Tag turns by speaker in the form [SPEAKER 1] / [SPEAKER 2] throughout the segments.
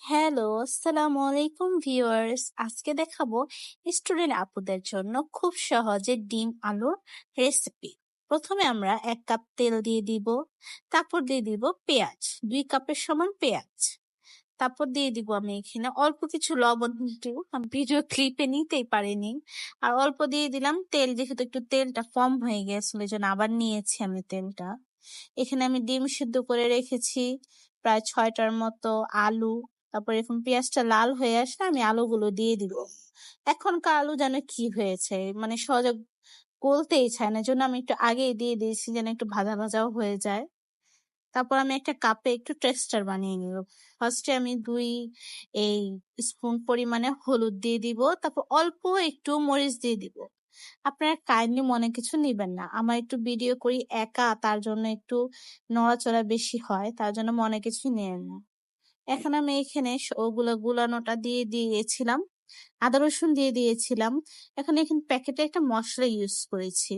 [SPEAKER 1] Hello, আসসালামু আলাইকুম viewers. আজকে দেখাবো স্টুডেন্ট আপুদের জন্য খুব সহজে ডিম আলুর রেসিপি। প্রথমে আমরা 1 কাপ তেল দিয়ে দিব, তারপর দিয়ে দিব পেঁয়াজ, 2 কাপের সমান পেঁয়াজ। তারপর দিয়ে দিব আমি এখানে অল্প কিছু লবণ, কিন্তু আমি ভিডিও ক্লিপে নিতেই পারিনি। আর অল্প দিয়ে দিলাম তেল, যেহেতু একটু তেলটা কম হয়ে গেছিল এই জন্য আবার নিয়েছি আমি তেলটা। এখানে আমি ডিম সিদ্ধ করে রেখেছি প্রায় 6টার মতো, আলু। তারপর এখন পেঁয়াজটা লাল হয়ে আসলে আমি আলুগুলো দিয়ে দিব। এখনকার আলু যেন কি হয়েছে, মানে সহজে গলতেই চায় না, জন্য আমি একটু আগেই দিয়ে দিয়েছি যেন একটু ভাজা ভাজাও হয়ে যায়। তারপর আমি একটা কাপে একটু টেক্সচার বানিয়ে নিব। ফার্স্টে আমি 2 এই স্পুন পরিমাণে হলুদ দিয়ে দিব, তারপর অল্প একটু মরিচ দিয়ে দিব। আপনারা কাইন্ডলি মনে কিছু নিবেন না, আমার একটু ভিডিও করি একা, তার জন্য একটু নড়াচড়া বেশি হয়, তার জন্য মনে কিছু নেন না। এখন আমি এখানে ওগুলো গুলানোটা দিয়ে দিয়েছিলাম, আদা রসুন দিয়ে দিয়েছিলাম। এখানে প্যাকেটে একটা মশলা ইউজ করেছি।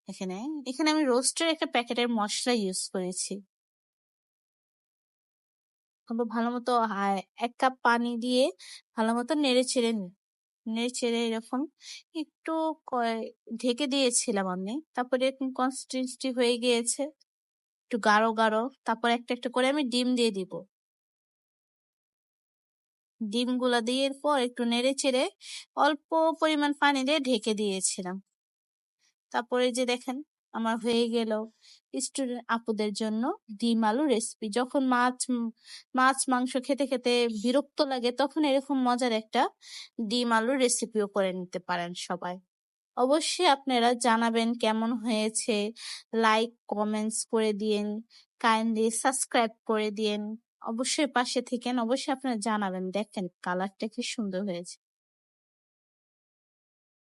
[SPEAKER 1] এখানে এখানে আমি রোস্টের একটা প্যাকেটের মশলা ইউজ করেছি। তারপর ভালো মতো 1 কাপ পানি দিয়ে ভালো মতো নেড়ে চেড়ে এরকম একটু ঢেকে দিয়েছিলাম আমি। তারপরে এরকম কনসিস্টেন্সি হয়ে গিয়েছে, একটু গাঢ় গাঢ়। তারপর একটা একটা করে আমি ডিম দিয়ে দিব। ডিমগুলা দিয়ে পর একটু নেড়ে চেড়ে অল্প পরিমাণ পানি দিয়ে ঢেকে দিয়েছিলাম। তারপরে যে দেখেন আমার হয়ে গেল স্টুডেন্ট আপুদের জন্য ডিম আলু রেসিপি। যখন মাছ মাংস খেতে খেতে বিরক্ত লাগে, তখন এরকম মজার একটা ডিম আলু রেসিপিও করে নিতে পারেন সবাই। অবশ্যই আপনারা জানাবেন কেমন হয়েছে, লাইক কমেন্টস করে দিয়েন, কাইন্ডলি সাবস্ক্রাইব করে দিয়েন। অবশ্যই পাশে থেকেন, অবশ্যই আপনারা জানাবেন। দেখেন কালারটা কি সুন্দর হয়েছে।